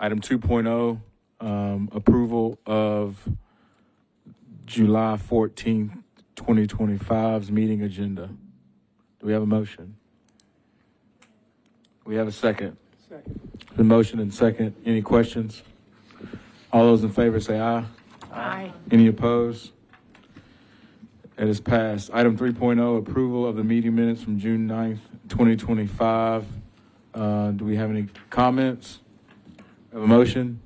Item 2.0, approval of July 14th, 2025's meeting agenda. Do we have a motion? We have a second. Second. The motion and second. Any questions? All those in favor say aye. Aye. Any opposed? It is passed. Item 3.0, approval of the meeting minutes from June 9th, 2025. Do we have any comments? Have a motion?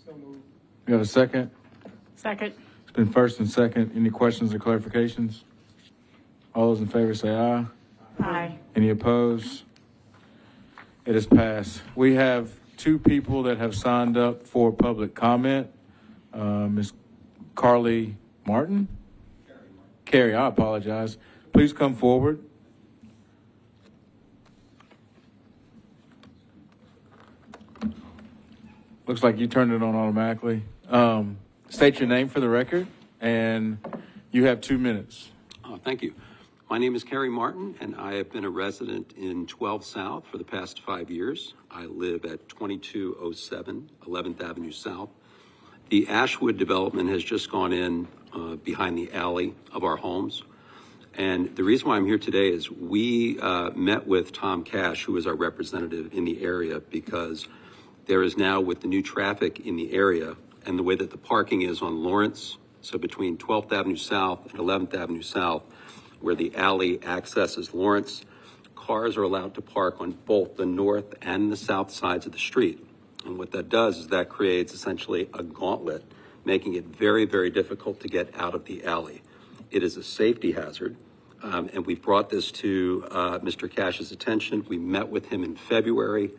So moved. We have a second? Second. It's been first and second. Any questions or clarifications? All those in favor say aye. Aye. Any opposed? It is passed. We have two people that have signed up for public comment. Ms. Carly Martin? Carrie, I apologize. Please come forward. Looks like you turned it on automatically. State your name for the record, and you have 2 minutes. Thank you. My name is Kerry Martin, and I have been a resident in 12 South for the past 5 years. I live at 2207 11th Avenue South. The Ashwood development has just gone in behind the alley of our homes. And the reason why I'm here today is we met with Tom Cash, who is our representative in the area, because there is now, with the new traffic in the area and the way that the parking is on Lawrence, so between 12th Avenue South and 11th Avenue South, where the alley accesses Lawrence, cars are allowed to park on both the north and the south sides of the street. And what that does is that creates essentially a gauntlet, making it very, very difficult to get out of the alley. It is a safety hazard, and we've brought this to Mr. Cash's attention. We met with him in February,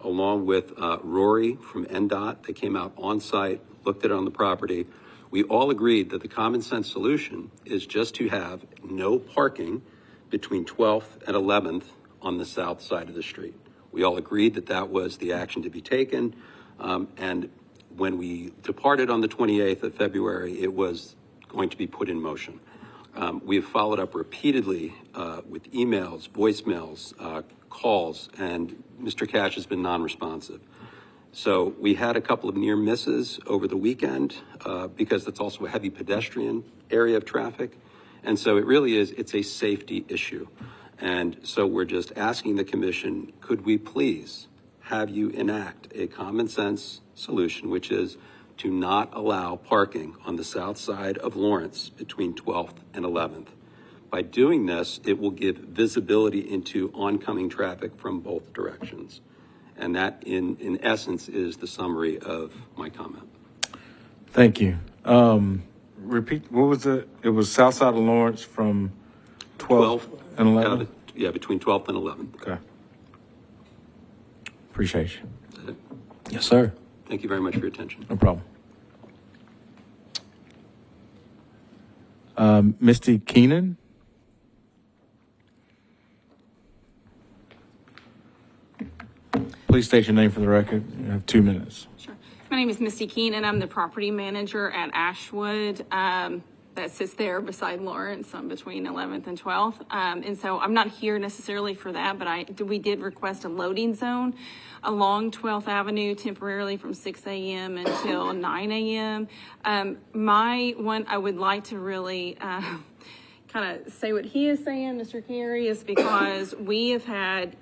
along with Rory from NDOT. They came out on site, looked at it on the property. We all agreed that the common sense solution is just to have no parking between 12th and 11th on the south side of the street. We all agreed that that was the action to be taken. And when we departed on the 28th of February, it was going to be put in motion. We have followed up repeatedly with emails, voicemails, calls, and Mr. Cash has been non-responsive. So we had a couple of near misses over the weekend because that's also a heavy pedestrian area of traffic. And so it really is, it's a safety issue. And so we're just asking the commission, could we please have you enact a common sense solution, which is to not allow parking on the south side of Lawrence between 12th and 11th. By doing this, it will give visibility into oncoming traffic from both directions. And that, in essence, is the summary of my comment. Thank you. Repeat, what was it? It was south side of Lawrence from 12th and 11th? Yeah, between 12th and 11th. Okay. Appreciate you. Is that it? Yes, sir. Thank you very much for your attention. No problem. Misty Keenan? Please state your name for the record. You have 2 minutes. Sure. My name is Misty Keenan. I'm the property manager at Ashwood. That sits there beside Lawrence between 11th and 12th. And so I'm not here necessarily for that, but we did request a loading zone along 12th Avenue temporarily from 6 a.m. until 9 a.m. I would like to really kind of say what he is saying, Mr. Carey, is because we have had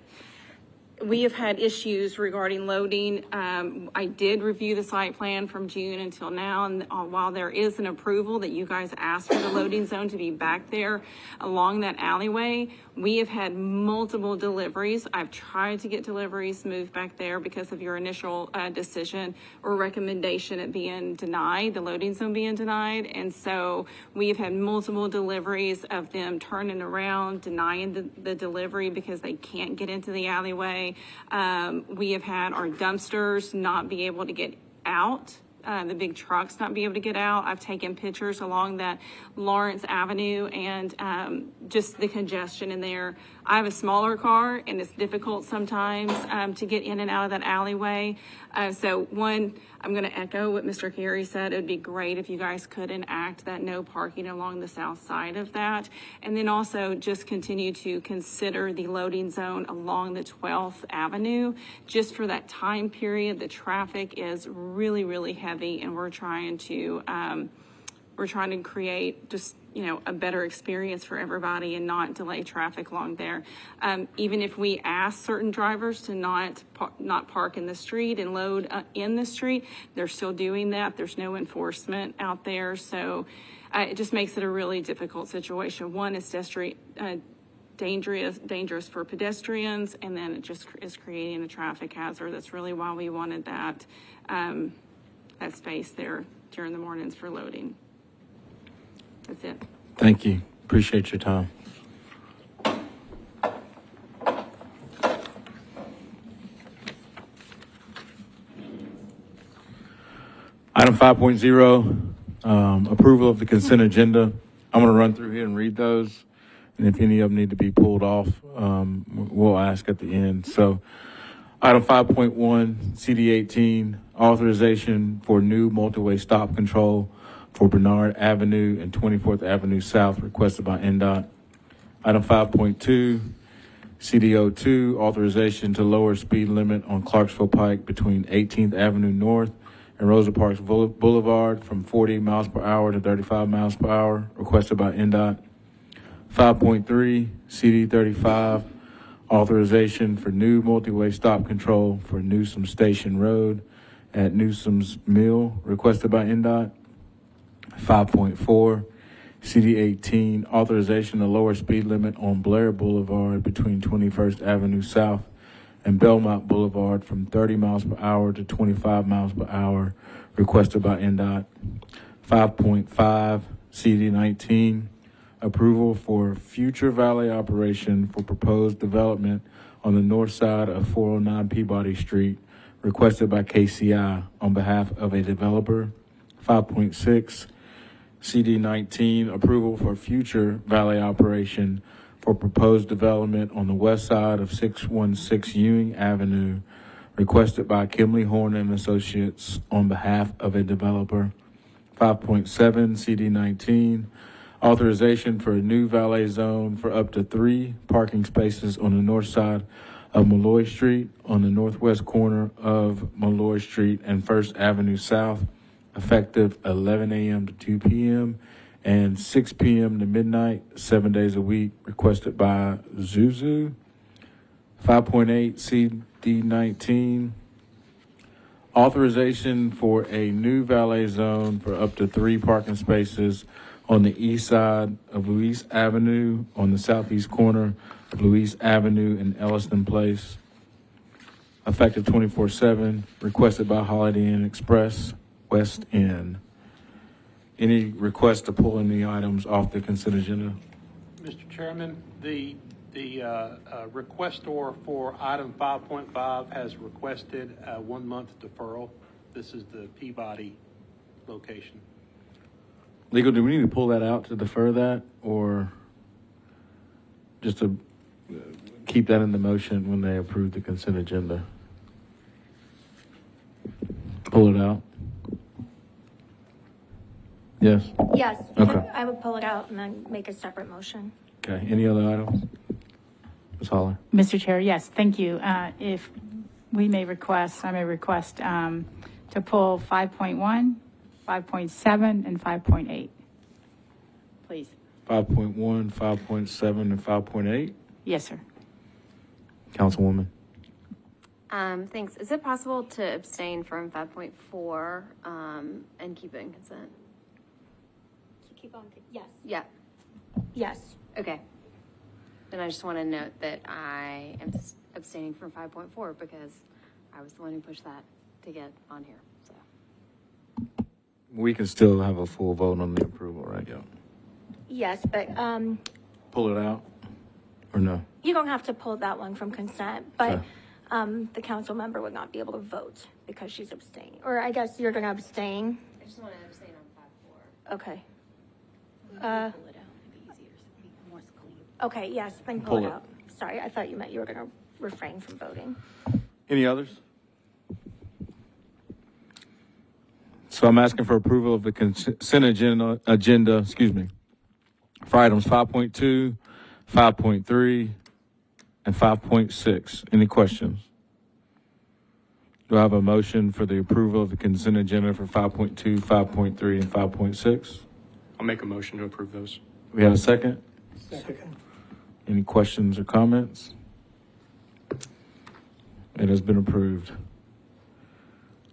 issues regarding loading. I did review the site plan from June until now, and while there is an approval that you guys asked for the loading zone to be back there along that alleyway, we have had multiple deliveries. I've tried to get deliveries moved back there because of your initial decision or recommendation it being denied, the loading zone being denied. And so we have had multiple deliveries of them turning around, denying the delivery because they can't get into the alleyway. We have had our dumpsters not be able to get out the big trucks not be able to get out. I've taken pictures along that Lawrence Avenue and just the congestion in there. I have a smaller car and it's difficult sometimes to get in and out of that alleyway. So one, I'm going to echo what Mr. Carey said. It would be great if you guys could enact that no parking along the south side of that. And then also just continue to consider the loading zone along the 12th Avenue. Just for that time period, the traffic is really, really heavy, and we're trying to create just, a better experience for everybody and not delay traffic along there. Even if we ask certain drivers to not park in the street and load in the street, they're still doing that. There's no enforcement out there. So it just makes it a really difficult situation. One, it's dangerous for pedestrians, and then it just is creating a traffic hazard. That's really why we wanted that space there during the mornings for loading. That's it. Thank you. Appreciate your time. Item 5.0, approval of the consent agenda. I'm going to run through here and read those. And if any of them need to be pulled off, we'll ask at the end. So item 5.1, CD18, authorization for new multi-way stop control for Bernard Avenue and 24th Avenue South, requested by NDOT. Item 5.2, CD02, authorization to lower speed limit on Clarksville Pike between 18th Avenue North and Rosa Parks Boulevard from 40 miles per hour to 35 miles per hour, requested by NDOT. 5.3, CD35, authorization for new multi-way stop control for Newsom Station Road at Newsom's Mill, requested by NDOT. 5.4, CD18, authorization to lower speed limit on Blair Boulevard between 21st Avenue South and Belmont Boulevard from 30 miles per hour to 25 miles per hour, requested by NDOT. 5.5, CD19, approval for future valet operation for proposed development on the north side of 409 Peabody Street, requested by KCI on behalf of a developer. 5.6, CD19, approval for future valet operation for proposed development on the west side of 616 Ewing Avenue, requested by Kimley Horn and Associates on behalf of a developer. 5.7, CD19, authorization for a new valet zone for up to 3 parking spaces on the north side of Malloy Street on the northwest corner of Malloy Street and 1st Avenue South, effective 11 a.m. to 2 p.m. and 6 p.m. to midnight, 7 days a week, requested by Zuzu. 5.8 CD19, authorization for a new valet zone for up to 3 parking spaces on the east side of Louise Avenue on the southeast corner of Louise Avenue and Elliston Place, effective 24/7, requested by Holiday Inn Express, West End. Any request to pull any items off the consent agenda? Mr. Chairman, the requestor for item 5.5 has requested a 1-month deferral. This is the Peabody location. Legal, do we need to pull that out to defer that, or just to keep that in the motion when they approve the consent agenda? Pull it out? Yes? Yes. Okay. I would pull it out and then make a separate motion. Okay, any other items? Ms. Holler? Mr. Chair, yes, thank you. If we may request, I may request to pull 5.1, 5.7, and 5.8. Please. 5.1, 5.7, and 5.8? Yes, sir. Councilwoman? Thanks. Is it possible to abstain from 5.4 and keep it in consent? Keep on. Yes. Yeah. Yes. Okay. Then I just want to note that I am abstaining from 5.4 because I was the one who pushed that to get on here. So. We can still have a full vote on the approval, right? Yeah. Yes, but Pull it out, or no? you don't have to pull that one from consent. But Okay. the council member would not be able to vote because she's abstaining. Or I guess you're going to abstain. I just want to abstain on 5-4. Okay. Pull it out, it'd be easier, it'd be more clean. Okay, yes, then pull Pull it it. out. Sorry, I thought you meant you were going to refrain from voting. Any others? So I'm asking for approval of the consent agenda, excuse me, for items 5.2, 5.3, and 5.6. Any questions? Do I have a motion for the approval of the consent agenda for 5.2, 5.3, and 5.6? I'll make a motion to approve those. We have a second? Second. Any questions or comments? It has been approved.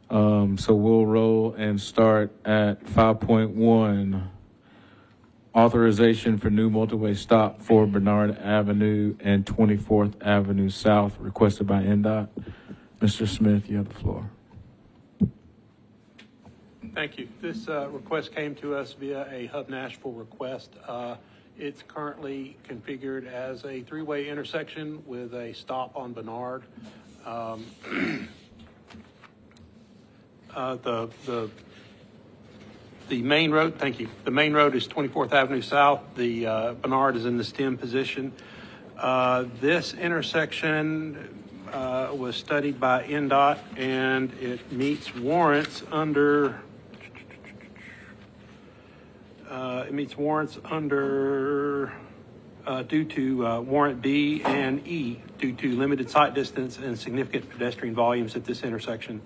So we'll roll and start at 5.1. Authorization for new multi-way stop for Bernard Avenue and 24th Avenue South, requested by NDOT. Mr. Smith, you have the floor. Thank you. This request came to us via a Hub Nashville request. It's currently configured as a three-way intersection with a stop on Bernard. The main road, thank you. The main road is 24th Avenue South. The Bernard is in the stem position. This intersection was studied by NDOT, and it meets warrants under due to warrant B and E, due to limited sight distance and significant pedestrian volumes at this intersection.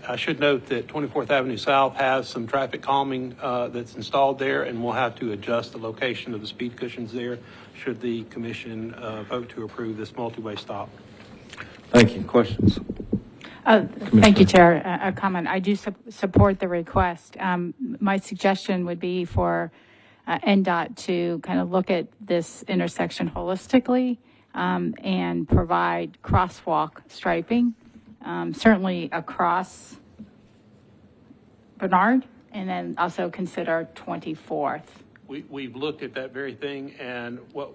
I should note that 24th Avenue South has some traffic calming that's installed there, and we'll have to adjust the location of the speed cushions there should the commission vote to approve this multi-way stop. Thank you. Questions? Thank you, Chair. A comment. I do support the request. My suggestion would be for NDOT to kind of look at this intersection holistically and provide crosswalk striping, certainly across Bernard, and then also consider 24th. We've looked at that very thing, and what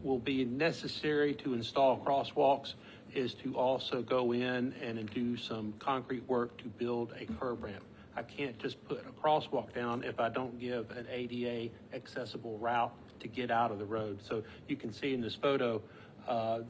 will be necessary to install crosswalks is to also go in and do some concrete work to build a curb ramp. I can't just put a crosswalk down if I don't give an ADA accessible route to get out of the road. So you can see in this photo,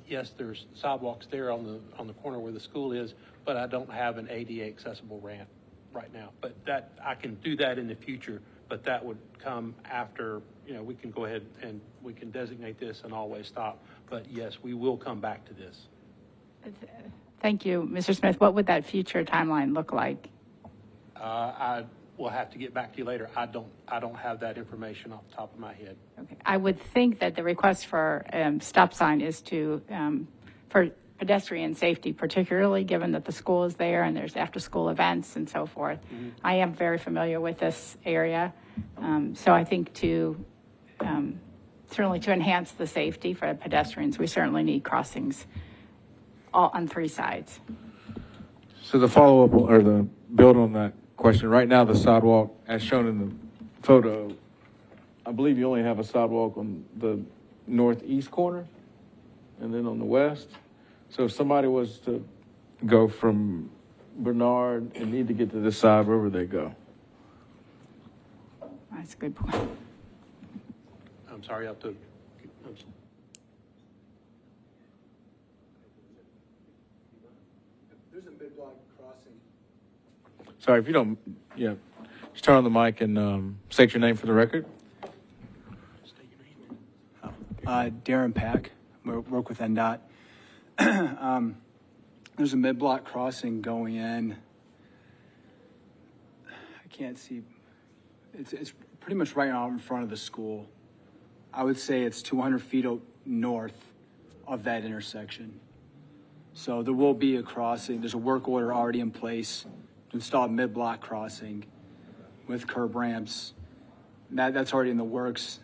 yes, there's sidewalks there on the corner where the school is, but I don't have an ADA accessible ramp right now. But that I can do that in the future, but that would come after, we can go ahead and we can designate this an all-way stop. But yes, we will come back to this. Thank you, Mr. Smith. What would that future timeline look like? I will have to get back to you later. I don't have that information off the top of my head. Okay. I would think that the request for stop sign is to for pedestrian safety, particularly given that the school is there and there's after-school events and so forth. Mm-hmm. I am very familiar with this area, so I think certainly to enhance the safety for the pedestrians, we certainly need crossings all on three sides. So the follow-up or the build on that question, right now the sidewalk, as shown in the photo, I believe you only have a sidewalk on the northeast corner and then on the west. So if somebody was to go from Bernard and need to get to this side, where would they go? That's a good point. I'm sorry, I have to. There's a mid-block crossing. Sorry, if you don't, just turn on the mic and state your name for the record. Darren Pack, work with NDOT. There's a mid-block crossing going in. I can't see. It's pretty much right out in front of the school. I would say it's 200 feet north of that intersection. So there will be a crossing. There's a work order already in place to install a mid-block crossing with curb ramps. That's already in the works.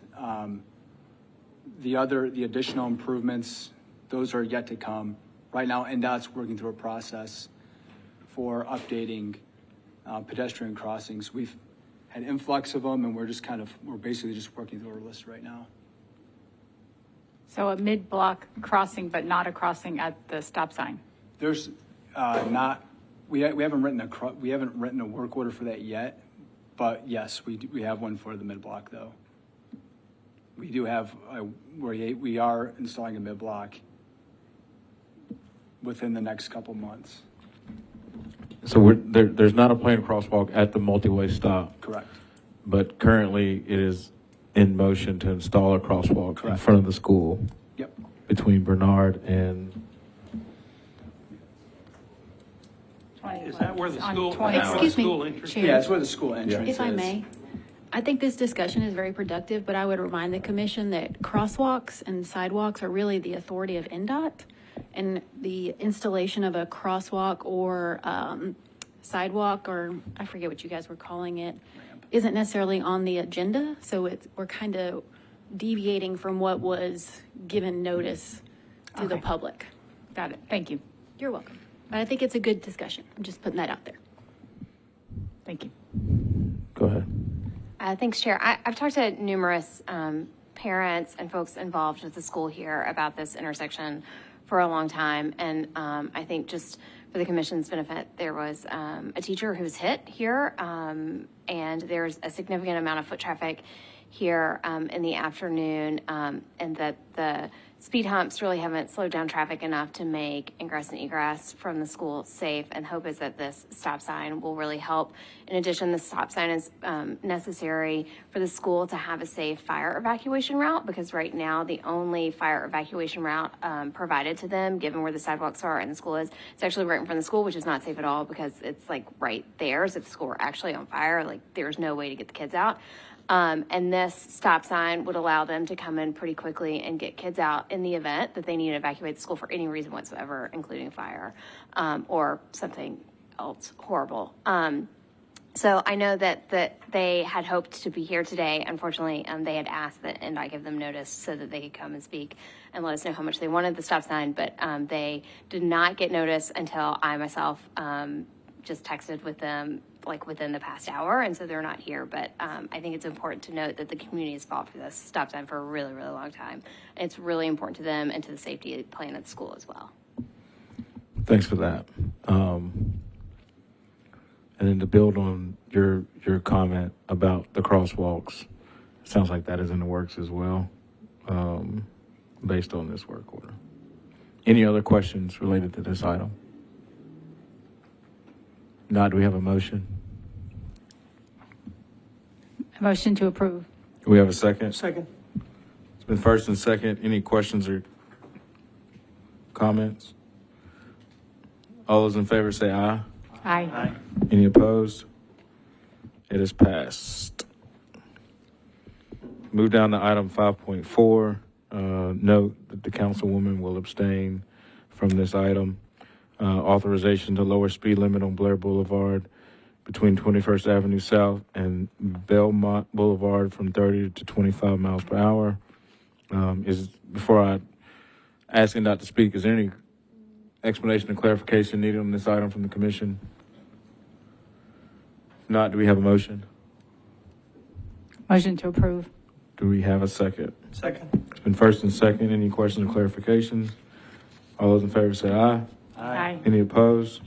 The additional improvements, those are yet to come. Right now, NDOT's working through a process for updating pedestrian crossings. We've had influx of them, and we're basically just working through our list right now. So a mid-block crossing, but not a crossing at the stop sign. There's not, we haven't written a work order for that yet, but yes, we have one for the mid-block though. We do have, we are installing a mid-block within the next couple months. So there's not a planned crosswalk at the multi-way stop, Correct. but currently it is in motion to install a crosswalk in Correct. front of the school Yep. between Bernard and, Is that where the On school? 20. Excuse me, School entrance? Chair. Yeah, it's where the school entrance is. If I may, I think this discussion is very productive, but I would remind the commission that crosswalks and sidewalks are really the authority of NDOT. And the installation of a crosswalk or sidewalk, or I forget what you guys were calling it, isn't necessarily on the agenda. So we're kind of deviating from what was given notice to the Okay. public. Got it. Thank you. You're welcome. But I think it's a good discussion. I'm just putting that out there. Thank you. go ahead. Thanks, Chair. I've talked to numerous parents and folks involved with the school here about this intersection for a long time. And I think just for the commission's benefit, there was a teacher who was hit here, and there's a significant amount of foot traffic here in the afternoon, and that the speed humps really haven't slowed down traffic enough to make ingress and egress from the school safe, and hope is that this stop sign will really help. In addition, the stop sign is necessary for the school to have a safe fire evacuation route, because right now the only fire evacuation route provided to them, given where the sidewalks are and the school is, it's actually right in front of the school, which is not safe at all because it's like right there. So if the school were actually on fire, like there's no way to get the kids out. And this stop sign would allow them to come in pretty quickly and get kids out in the event that they need to evacuate the school for any reason whatsoever, including fire or something else horrible. So I know that they had hoped to be here today. Unfortunately, they had asked that and I give them notice so that they could come and speak and let us know how much they wanted the stop sign. But they did not get notice until I myself just texted with them like within the past hour, and so they're not here. But I think it's important to note that the community has fought for this stop sign for a really, really long time. And it's really important to them and to the safety plan at the school as well. Thanks for that. And then to build on your comment about the crosswalks, it sounds like that is in the works as well, based on this work order. Any other questions related to this item? Not, do we have a motion? A motion to approve. Do we have a second? Second. It's been first and second. Any questions or comments? All those in favor say aye. Aye. Any opposed? It is passed. Move down to item 5.4. Note that the councilwoman will abstain from this item. Authorization to lower speed limit on Blair Boulevard between 21st Avenue South and Belmont Boulevard from 30 to 25 miles per hour. Before I ask NDOT to speak, is there any explanation or clarification needed on this item from the commission? If not, do we have a motion? Motion to approve. Do we have a second? Second. It's been first and second. Any questions or clarifications? All those in favor say aye. Aye. Any opposed?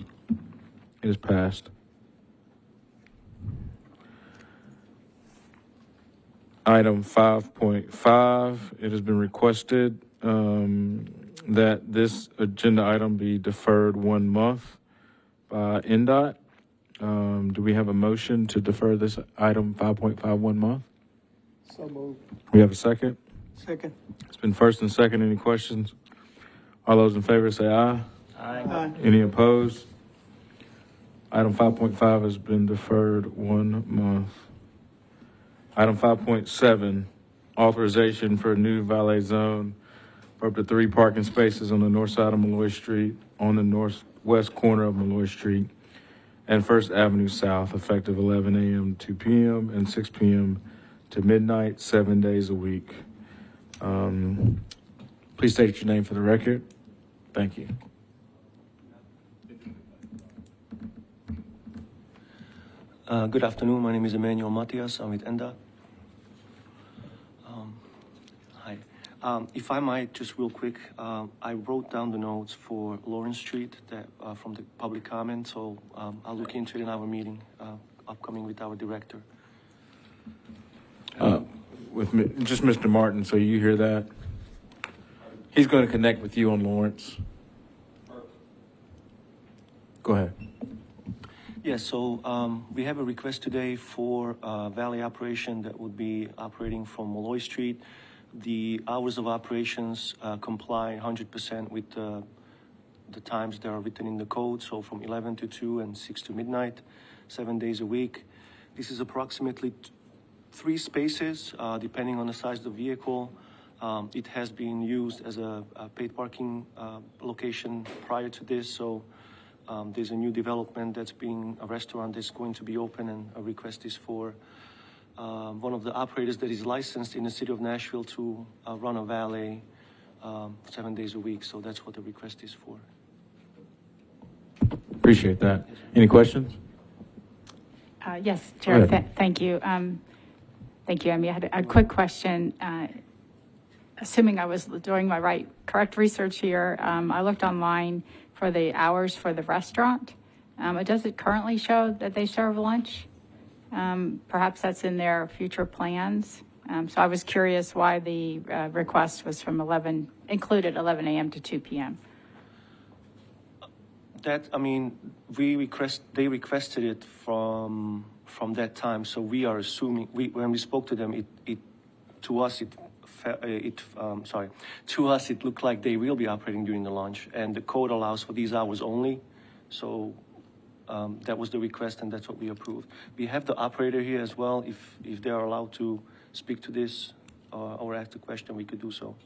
It is passed. Item 5.5, it has been requested that this agenda item be deferred 1 month by NDOT. Do we have a motion to defer this item 5.5 1 month? So moved. We have a second? Second. It's been first and second. Any questions? All those in favor say aye. Aye. Any opposed? Item 5.5 has been deferred 1 month. Item 5.7, authorization for a new valet zone for up to 3 parking spaces on the north side of Malloy Street, on the northwest corner of Malloy Street, and First Avenue South, effective 11 a.m. to 2 p.m. and 6 p.m. to midnight, 7 days a week. Please state your name for the record. Thank you. Good afternoon. My name is Emmanuel Matias. I'm with NDOT. Hi. If I might, just real quick, I wrote down the notes for Lawrence Street that, from the public comment, so I'll look into it in our meeting upcoming with our director. Just Mr. Martin, so you hear that? He's going to connect with you on Lawrence. Go ahead. Yeah, so we have a request today for valet operation that would be operating from Molloy Street. The hours of operations comply 100% with the times that are written in the code, so from 11 to 2 and 6 to midnight, 7 days a week. This is approximately 3 spaces, depending on the size of the vehicle. It has been used as a paid parking location prior to this, so there's a new development that's being a restaurant that's going to be open, and a request is for one of the operators that is licensed in the city of Nashville to run a valet 7 days a week. So that's what the request is for. Appreciate that. Any questions? Yes, Go Chair, ahead. thank you. Thank you, Amy. I had a quick question. Assuming I was doing my correct research here, I looked online for the hours for the restaurant. Does it currently show that they serve lunch? Perhaps that's in their future plans. So I was curious why the request was from included 11 a.m. to 2 p.m. That, I mean, they requested it from that time. So we are assuming, when we spoke to them, to us it looked like they will be operating during the lunch, and the code allows for these hours only. So that was the request, and that's what we approved. We have the operator here as well. If they are allowed to speak to this or ask a question, we could do so.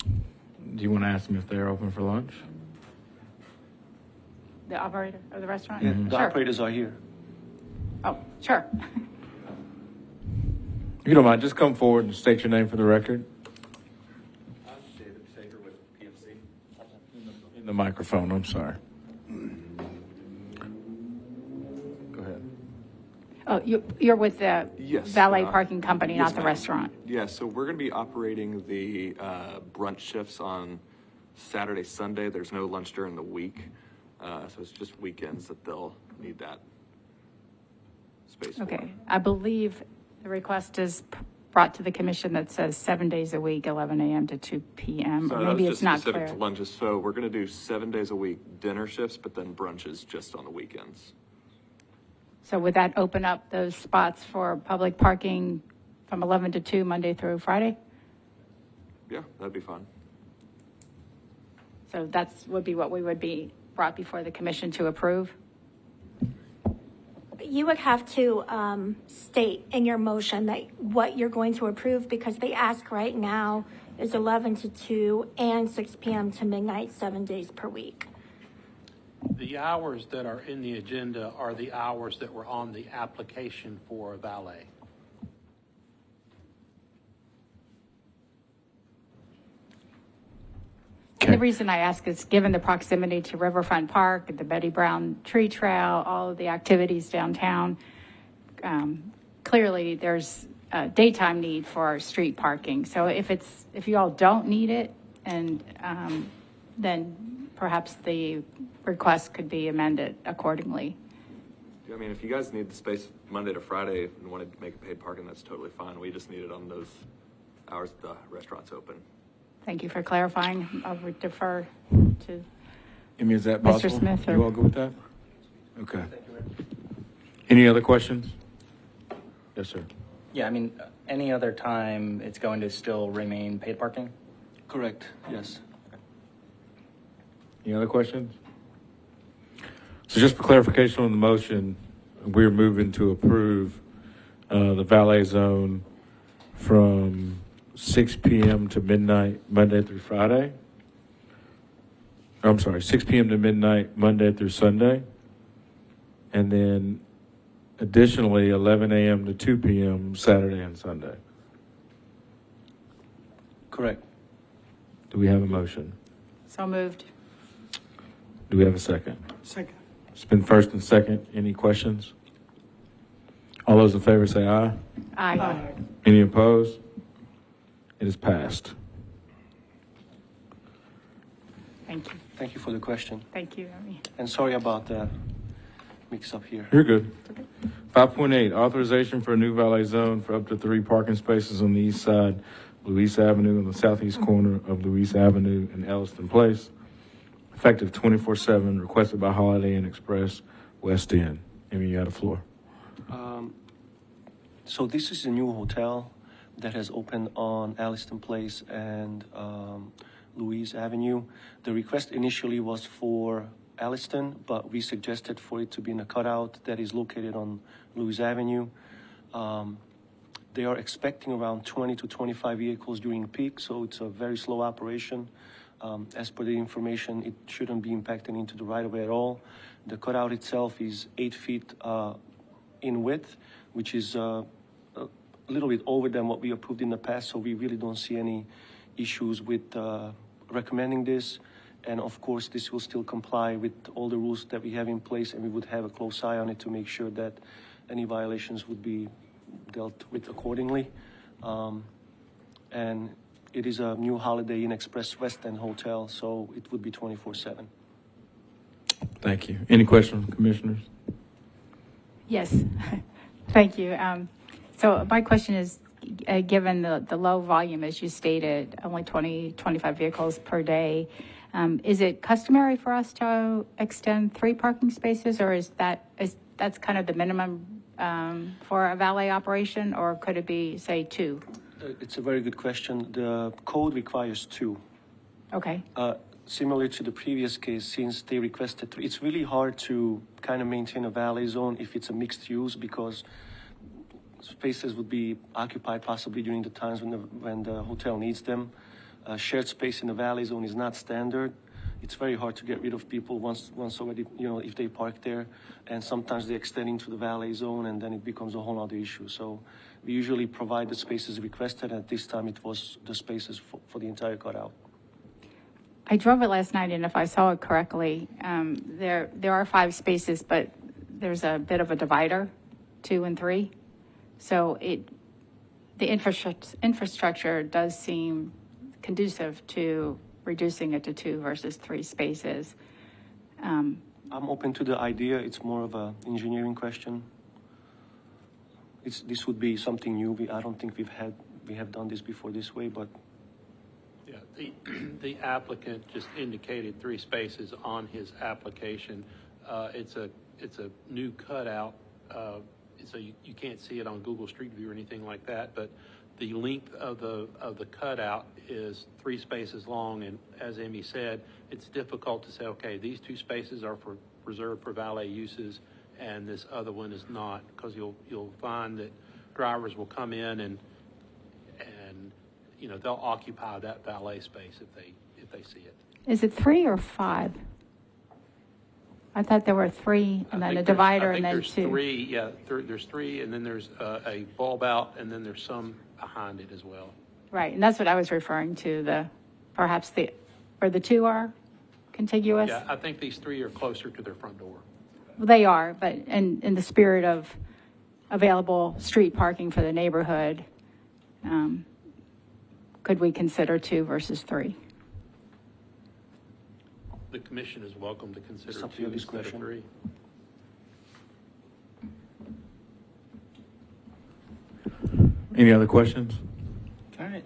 Do you want to ask them if they're open for lunch? The operator of the restaurant? Yeah, the Sure. operators are here. Oh, sure. If you don't mind, just come forward and state your name for the record. I'm David Sager with PMC. In the microphone, I'm sorry. Go ahead. Oh, you're with the Yes, valet parking company, yes, not the ma'am. restaurant? Yeah, so we're going to be operating the brunch shifts on Saturday, Sunday. There's no lunch during the week. So it's just weekends that they'll need that space for. Okay. I believe the request is brought to the commission that says 7 days a week, 11 a.m. to 2 p.m. So Or that maybe was it's just not specific clear. to lunches. So we're going to do 7 days a week dinner shifts, but then brunches just on the weekends. So would that open up those spots for public parking from 11 to 2, Monday through Friday? Yeah, that'd be fun. So would be what we would be brought before the commission to approve? You would have to state in your motion that what you're going to approve, because they ask right now is 11 to 2 and 6 p.m. to midnight, 7 days per week. The hours that are in the agenda are the hours that were on the application for a valet. And the reason I ask is given the proximity to Riverfront Park, the Betty Brown Tree Trail, all of the activities downtown, clearly there's a daytime need for street parking. So if you all don't need it, and then perhaps the request could be amended accordingly. I mean, if you guys need the space Monday to Friday and wanted to make it paid parking, that's totally fine. We just need it on those hours the restaurant's open. Thank you for clarifying. I'll defer to, Amy, is that Mr. possible? Smith, or- You all good with that? Okay. Any other questions? Yes, sir. Yeah, I mean, any other time, it's going to still remain paid parking? Correct, yes. Any other questions? So just for clarification on the motion, we're moving to approve the valet zone from 6 p.m. to midnight, Monday through Friday. I'm sorry, 6 p.m. to midnight, Monday through Sunday. And then additionally, 11 a.m. to 2 p.m. Saturday and Sunday. Correct. Do we have a motion? so moved. Do we have a second? Second. It's been first and second. Any questions? All those in favor say aye. Aye. Any opposed? It is passed. Thank you. Thank you for the question. Thank you. And sorry about the mix-up here. You're good. 5.8, authorization for a new valet zone for up to 3 parking spaces on the east side, Louise Avenue, on the southeast corner of Louise Avenue and Elliston Place, effective 24/7, requested by Holiday Inn Express, West End. Amy, you have the floor. So this is a new hotel that has opened on Alliston Place and Louise Avenue. The request initially was for Alliston, but we suggested for it to be in a cutout that is located on Louise Avenue. They are expecting around 20 to 25 vehicles during peak, so it's a very slow operation. As per the information, it shouldn't be impacting into the right-of-way at all. The cutout itself is 8 feet in width, which is a little bit over than what we approved in the past, so we really don't see any issues with recommending this. And of course, this will still comply with all the rules that we have in place, and we would have a close eye on it to make sure that any violations would be dealt with accordingly. And it is a new Holiday Inn Express West End hotel, so it would be 24/7. Thank you. Any questions, commissioners? Yes, thank you. So my question is, given the low volume, as you stated, only 20, 25 vehicles per day, is it customary for us to extend 3 parking spaces, or that's kind of the minimum for a valet operation, or could it be, say, 2? It's a very good question. The code requires 2. Okay. Similar to the previous case, since they requested 3, it's really hard to kind of maintain a valet zone if it's a mixed use, because spaces would be occupied possibly during the times when the hotel needs them. Shared space in the valet zone is not standard. It's very hard to get rid of people once already, if they park there. And sometimes they extend into the valet zone, and then it becomes a whole other issue. So we usually provide the spaces requested. At this time, it was the spaces for the entire cutout. I drove it last night, and if I saw it correctly, there are 5 spaces, but there's a bit of a divider, 2 and 3. So the infrastructure does seem conducive to reducing it to 2 versus 3 spaces. I'm open to the idea. It's more of an engineering question. This would be something new. I don't think we have done this before this way, but. Yeah, the applicant just indicated 3 spaces on his application. It's a new cutout, so you can't see it on Google Street View or anything like that, but the length of the cutout is 3 spaces long, and as Amy said, it's difficult to say, okay, these 2 spaces are reserved for valet uses, and this other one is not, because you'll find that drivers will come in and they'll occupy that valet space if they see it. Is it 3 or 5? I thought there were 3, and then a divider, and then 2. There's 3, yeah. There's 3, and then there's a bulb out, and then there's some behind it as well. Right, and that's what I was referring to. Perhaps where the 2 are contiguous. Yeah, I think these 3 are closer to their front door. Well, they are, but in the spirit of available street parking for the neighborhood, could we consider 2 versus 3? The commission is welcome to consider It's up to 2 your instead of discretion. 3. Any other questions? All right.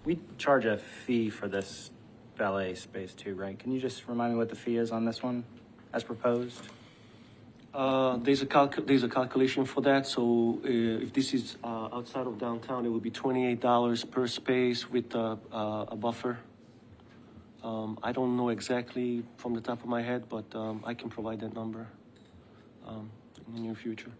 We charge a fee for this valet space too, right? Can you just remind me what the fee is on this one as proposed? There's a calculation for that. So if this is outside of downtown, it would be $28 per space with a buffer. I don't know exactly from the top of my head, but I can provide that number in the near future.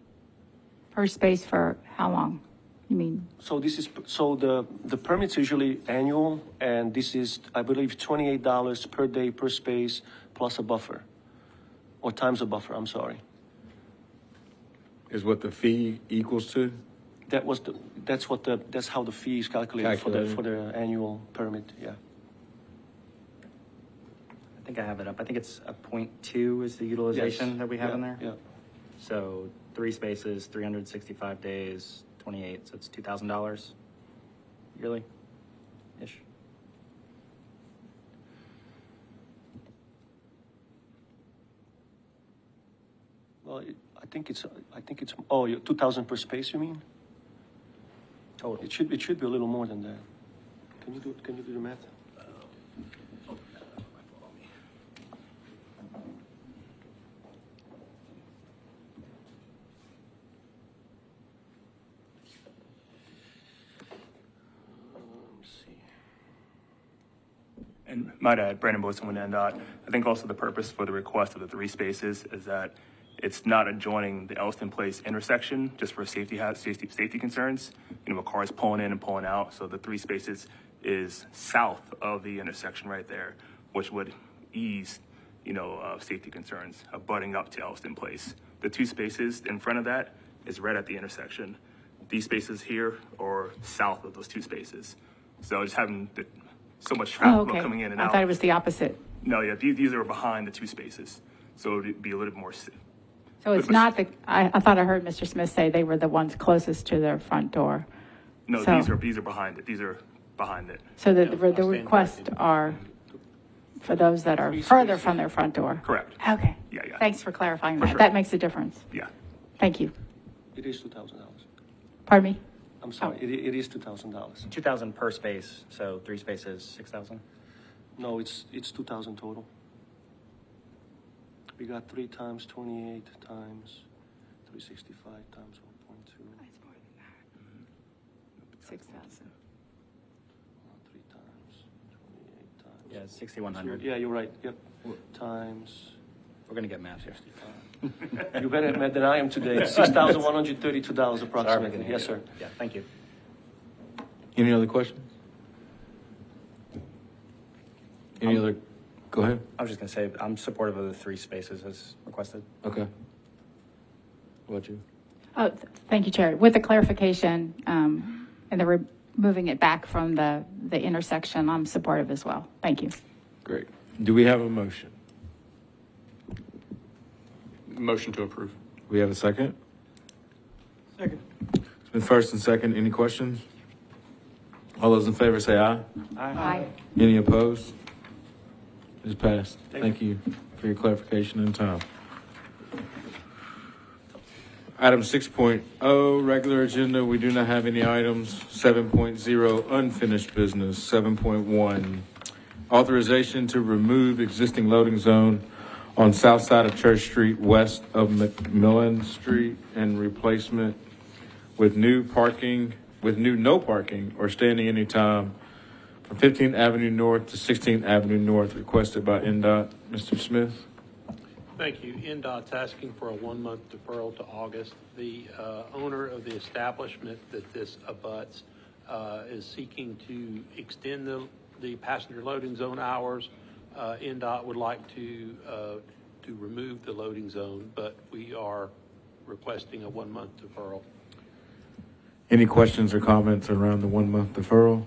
Per space for how long? You mean? So the permit's usually annual, and this is, I believe, $28 per day per space plus a buffer, or times a buffer. I'm sorry. Is what the fee equals to? That's how the fee is calculated for the annual permit. Yeah. I think I have it up. I think it's a 0.2 is the utilization that we have in there. Yeah. So 3 spaces, 365 days, 28. So it's $2,000. yearly-ish? Well, I think it's, oh, 2,000 per space, you mean? Total. It should be a little more than that. Can you do the math? And might add, Brandon Boyson with NDOT. I think also the purpose for the request of the 3 spaces is that it's not adjoining the Elston Place intersection just for safety concerns. You know, a car is pulling in and pulling out. So the 3 spaces is south of the intersection right there, which would ease, safety concerns of butting up to Elston Place. The 2 spaces in front of that is right at the intersection. These spaces here are south of those 2 spaces. So just having so much traffic okay. coming in and I out. thought it was the opposite. No, yeah, these are behind the 2 spaces. So it'd be a little bit more. So it's not I thought I heard Mr. Smith say they were the ones closest to their front door. No, So- these are behind it. These are behind it. So the requests are for those that are further from their front door. Correct. Okay. Yeah. Thanks for clarifying that. sure. That makes a difference. Yeah. Thank you. It is $2,000. Pardon me? I'm sorry, it is $2,000. 2,000 per space, so 3 spaces, 6,000? No, it's 2,000 total. We got 3 times 28 times 365 times 1.2. 6,000. 3 times 28 times. Yeah, it's 6,100. Yeah, you're right. Yep. Times. We're going to get math here. You better have math than I am today. $6,132 approximately. Sorry, Yes, sir. Yeah, thank you. Any other questions? Any other, go ahead. I was just going to say, I'm supportive of the 3 spaces as requested. Okay. What about you? Oh, thank you, Chair. With the clarification and the moving it back from the intersection, I'm supportive as well. Thank you. Great. Do we have a motion? Motion to approve. We have a second? Second. It's been first and second. Any questions? All those in favor say aye. Aye. Any opposed? It's passed. Thank you for your clarification and time. Item 6.0, regular agenda. We do not have any items. 7.0, unfinished business. 7.1, authorization to remove existing loading zone on south side of Church Street, west of McMillan Street, and replacement with no parking or standing anytime from 15th Avenue North to 16th Avenue North, requested by NDOT. Mr. Smith? Thank you. NDOT's asking for a 1-month deferral to August. The owner of the establishment that this abuts is seeking to extend the passenger loading zone hours. NDOT would like to remove the loading zone, but we are requesting a 1-month deferral. Any questions or comments around the 1-month deferral?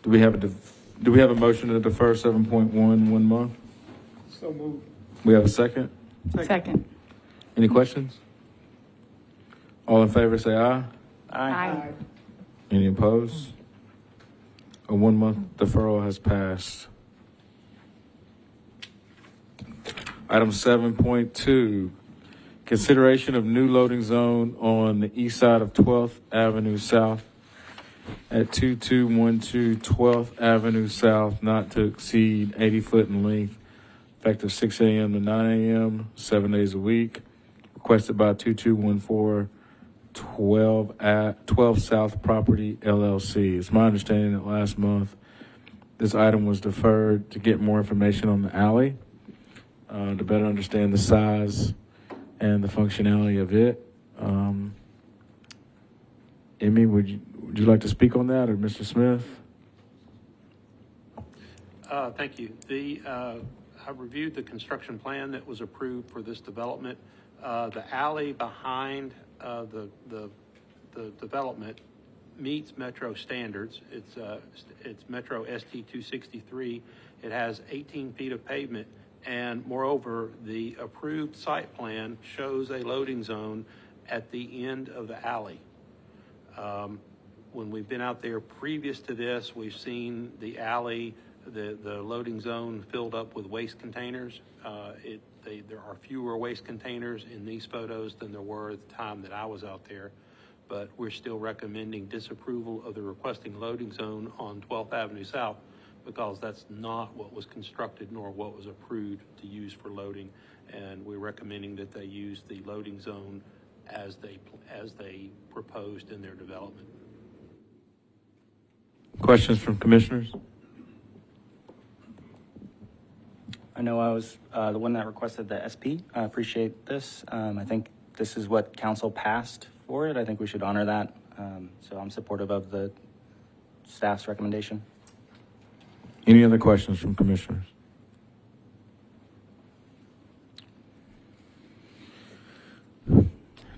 Do we have a motion to defer 7.1 1 month? So moved. We have a second? Second. Any questions? All in favor say aye. Aye. Any opposed? A 1-month deferral has passed. Item 7.2, consideration of new loading zone on the east side of 12th Avenue South at 2212 12th Avenue South, not to exceed 80 foot in length, effective 6 a.m. to 9 a.m., 7 days a week, requested by 2214 12 South Property LLC. It's my understanding that last month this item was deferred to get more information on the alley, to better understand the size and the functionality of it. Emmy, would you like to speak on that, or Mr. Smith? Thank you. I reviewed the construction plan that was approved for this development. The alley behind the development meets Metro standards. It's Metro ST 263. It has 18 feet of pavement, and moreover, the approved site plan shows a loading zone at the end of the alley. When we've been out there previous to this, we've seen the alley, the loading zone filled up with waste containers. There are fewer waste containers in these photos than there were at the time that I was out there, but we're still recommending disapproval of the requesting loading zone on 12th Avenue South because that's not what was constructed nor what was approved to use for loading, and we're recommending that they use the loading zone as they proposed in their development. Questions from commissioners? I know I was the one that requested the SP. I appreciate this. I think this is what council passed for it. I think we should honor that. So I'm supportive of the staff's recommendation. Any other questions from commissioners?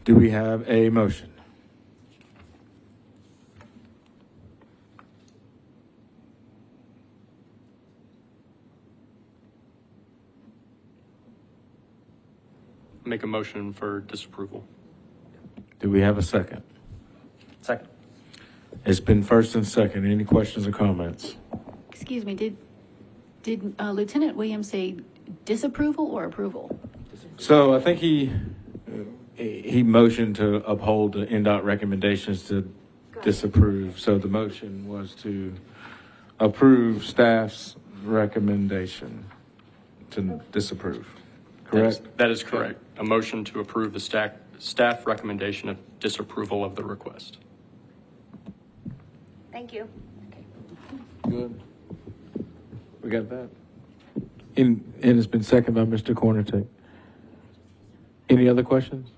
Do we have a motion? Make a motion for disapproval. Do we have a second? Second. It's been first and second. Any questions or comments? Excuse me, did Lieutenant Williams say disapproval or approval? So I think he motioned to uphold the NDOT recommendations to disapprove. So the motion was to approve staff's recommendation to disapprove. Correct? That is correct. A motion to approve the staff recommendation of disapproval of the request. Thank you. Good. We got that. And it's been seconded by Mr. Cornertake. Any other questions?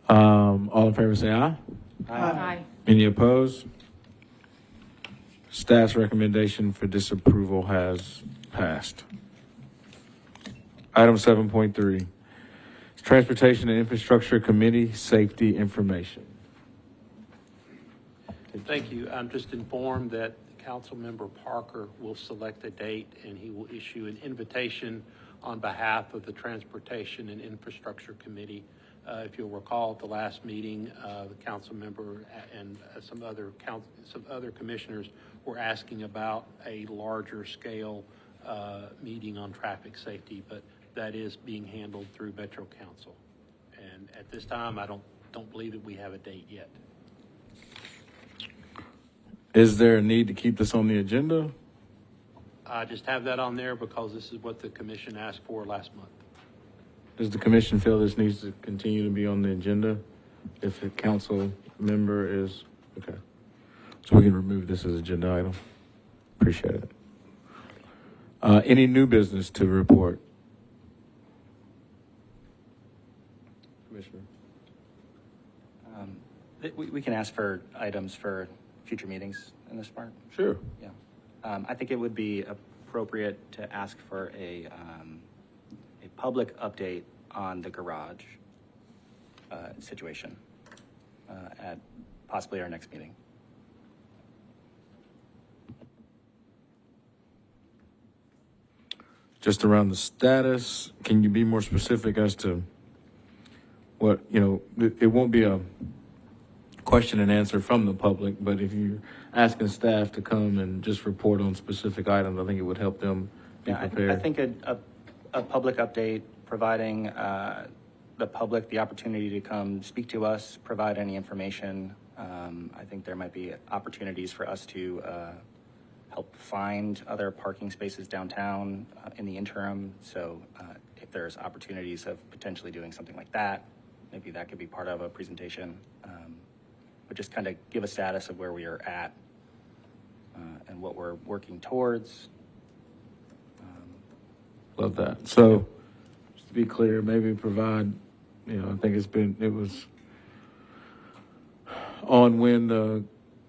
All in favor say aye. Aye. Any opposed? Staff's recommendation for disapproval has passed. Item 7.3, Transportation and Infrastructure Committee Safety Information. Thank you. I'm just informed that Councilmember Parker will select a date and he will issue an invitation on behalf of the Transportation and Infrastructure Committee. If you'll recall at the last meeting, the council member and some other commissioners were asking about a larger scale meeting on traffic safety, but that is being handled through Metro Council. And at this time, I don't believe that we have a date yet. Is there a need to keep this on the agenda? I just have that on there because this is what the commission asked for last month. Does the commission feel this needs to continue to be on the agenda if a council member is, okay. So we can remove this as agenda item. Appreciate it. Any new business to report? Commissioner. We can ask for items for future meetings in this part. Sure. Yeah. I think it would be appropriate to ask for a public update on the garage situation at possibly our next meeting. Just around the status, can you be more specific as to what, it won't be a question and answer from the public, but if you're asking staff to come and just report on specific items, I think it would help them be prepared. I think a public update providing the public the opportunity to come speak to us, provide any information. I think there might be opportunities for us to help find other parking spaces downtown in the interim. So if there's opportunities of potentially doing something like that, maybe that could be part of a presentation. But just kind of give a status of where we are at and what we're working towards. Love that. So just to be clear, maybe provide, I think it was on when the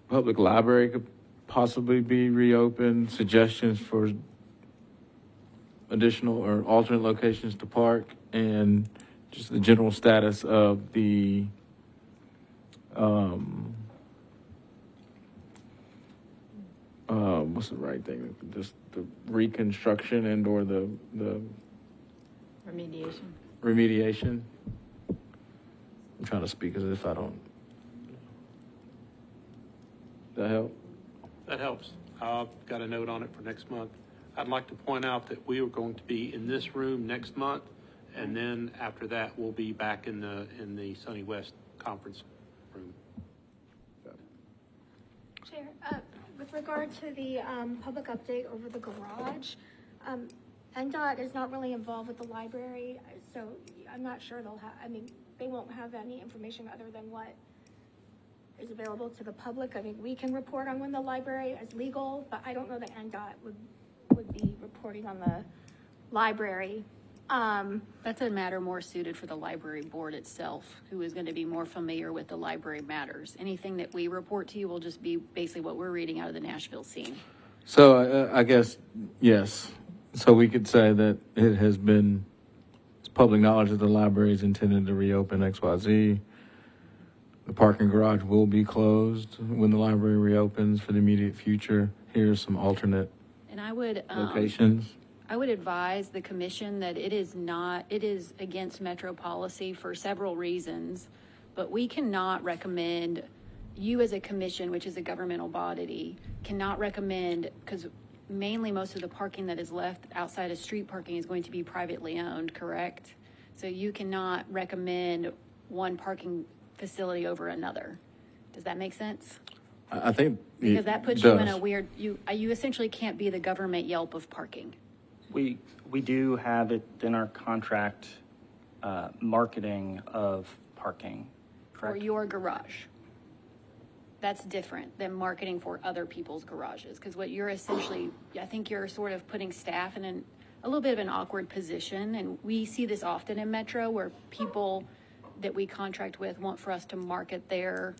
public library could possibly be reopened, suggestions for additional or alternate locations to park, and just the general status of the what's the right thing? Just the reconstruction and or the Remediation. remediation. I'm trying to speak as if I don't. That help? That helps. I've got a note on it for next month. I'd like to point out that we are going to be in this room next month, and then after that, we'll be back in the Sunny West conference room. Chair, with regard to the public update over the garage, NDOT is not really involved with the library, so I'm not sure they'll have, I mean, they won't have any information other than what is available to the public. I mean, we can report on when the library is legal, but I don't know that NDOT would be reporting on the library. That's a matter more suited for the library board itself, who is going to be more familiar with the library matters. Anything that we report to you will just be basically what we're reading out of the Nashville scene. So I guess, yes. So we could say that it's public knowledge that the library is intended to reopen XYZ. The parking garage will be closed when the library reopens for the immediate future. Here's some alternate And I would locations. I would advise the commission that it is against Metro policy for several reasons, but we cannot recommend, you as a commission, which is a governmental body, cannot recommend, because mainly most of the parking that is left outside of street parking is going to be privately owned, correct? So you cannot recommend one parking facility over another. Does that make sense? I think Because that puts you in a weird, you essentially can't be the government Yelp of parking. We do have it in our contract, marketing of parking, For correct? your garage. That's different than marketing for other people's garages, because what you're essentially, I think you're sort of putting staff in a little bit of an awkward position, and we see this often in Metro, where people that we contract with want for us to market their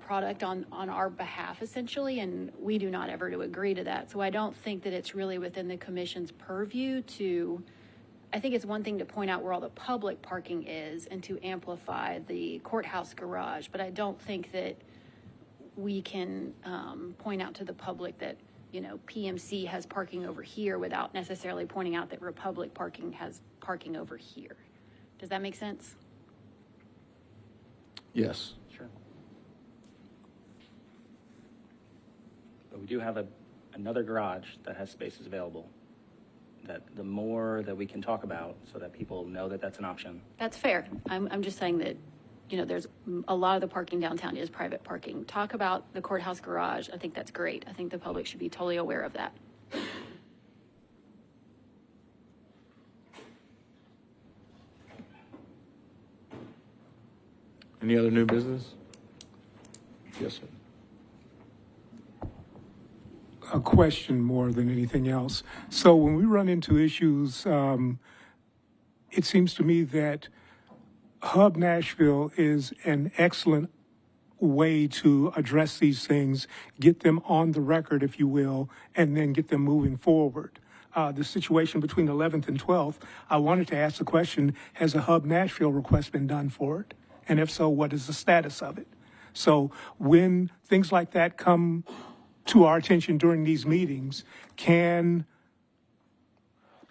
product on our behalf, essentially, and we do not ever to agree to that. So I don't think that it's really within the commission's purview to, I think it's one thing to point out where all the public parking is and to amplify the courthouse garage, but I don't think that we can point out to the public that, you know, PMC has parking over here without necessarily pointing out that Republic Parking has parking over here. Does that make sense? yes. Sure. But we do have another garage that has spaces available, that the more that we can talk about so that people know that that's an option. That's fair. I'm just saying that, you know, there's a lot of the parking downtown is private parking. Talk about the courthouse garage. I think that's great. I think the public should be totally aware of that. Any other new business? Yes, sir. A question more than anything else. So when we run into issues, it seems to me that Hub Nashville is an excellent way to address these things, get them on the record, if you will, and then get them moving forward. The situation between 11th and 12th, I wanted to ask the question, has a Hub Nashville request been done for it? And if so, what is the status of it? So when things like that come to our attention during these meetings, can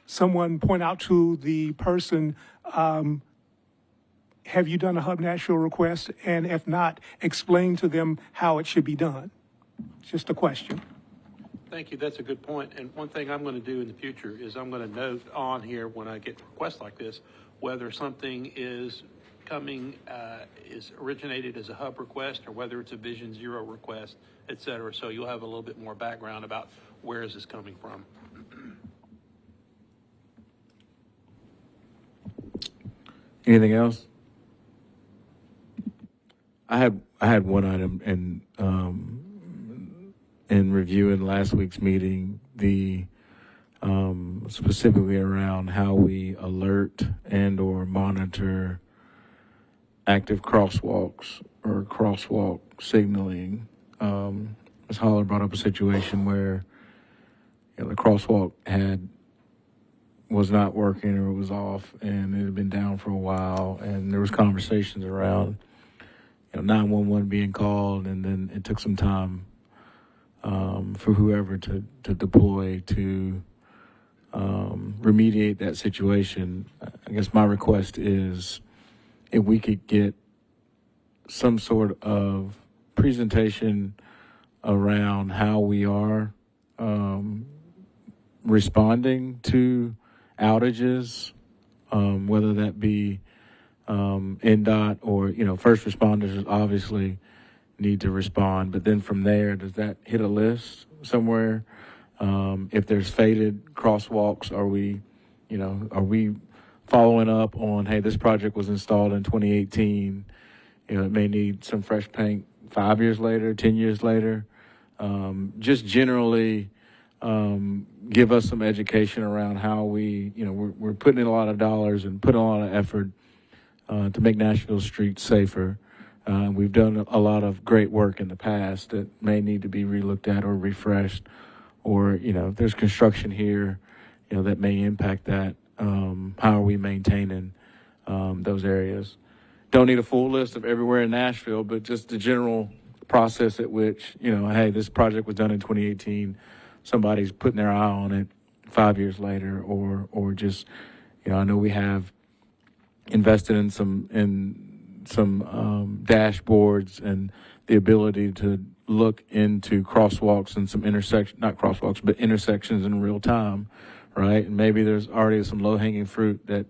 someone point out to the person, have you done a Hub Nashville request? And if not, explain to them how it should be done. Just a question. Thank you. That's a good point. And one thing I'm going to do in the future is I'm going to note on here when I get requests like this, whether something is is originated as a hub request or whether it's a Vision Zero request, et cetera. So you'll have a little bit more background about where is this coming from. Anything else? I had one item in reviewing last week's meeting, the specifically around how we alert and or monitor active crosswalks or crosswalk signaling. Ms. Holler brought up a situation where the crosswalk was not working or it was off and it had been down for a while, and there was conversations around 911 being called, and then it took some time for whoever to deploy to remediate that situation. I guess my request is if we could get some sort of presentation around how we are responding to outages, whether that be NDOT or, first responders obviously need to respond. But then from there, does that hit a list somewhere? If there's faded crosswalks, are we following up on, hey, this project was installed in 2018, it may need some fresh paint 5 years later, 10 years later. Just generally give us some education around how we're putting in a lot of dollars and putting a lot of effort to make Nashville streets safer. We've done a lot of great work in the past that may need to be relooked at or refreshed, or, if there's construction here, that may impact that. How are we maintaining those areas? Don't need a full list of everywhere in Nashville, but just the general process at which, hey, this project was done in 2018. Somebody's putting their eye on it 5 years later, or just, I know we have invested in some dashboards and the ability to look into crosswalks and some intersections in real time, right? And maybe there's already some low-hanging fruit that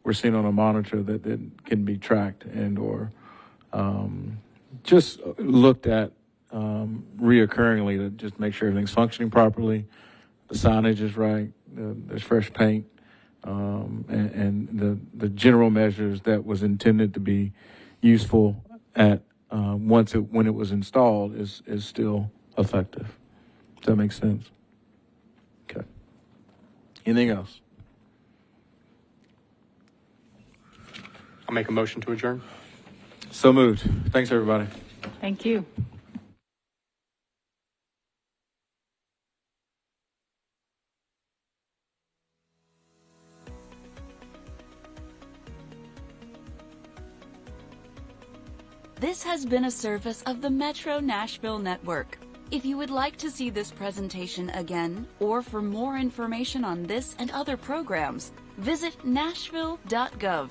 we're seeing on a monitor that can be tracked and or just looked at reoccurringly to just make sure everything's functioning properly, the signage is right, there's fresh paint, and the general measures that was intended to be useful at when it was installed is still effective. Does that make sense? Okay. Anything else? I'll make a motion to adjourn. So moved. Thanks, everybody. Thank you. This has been a service of the Metro Nashville Network. If you would like to see this presentation again, or for more information on this and other programs, visit nashville.gov.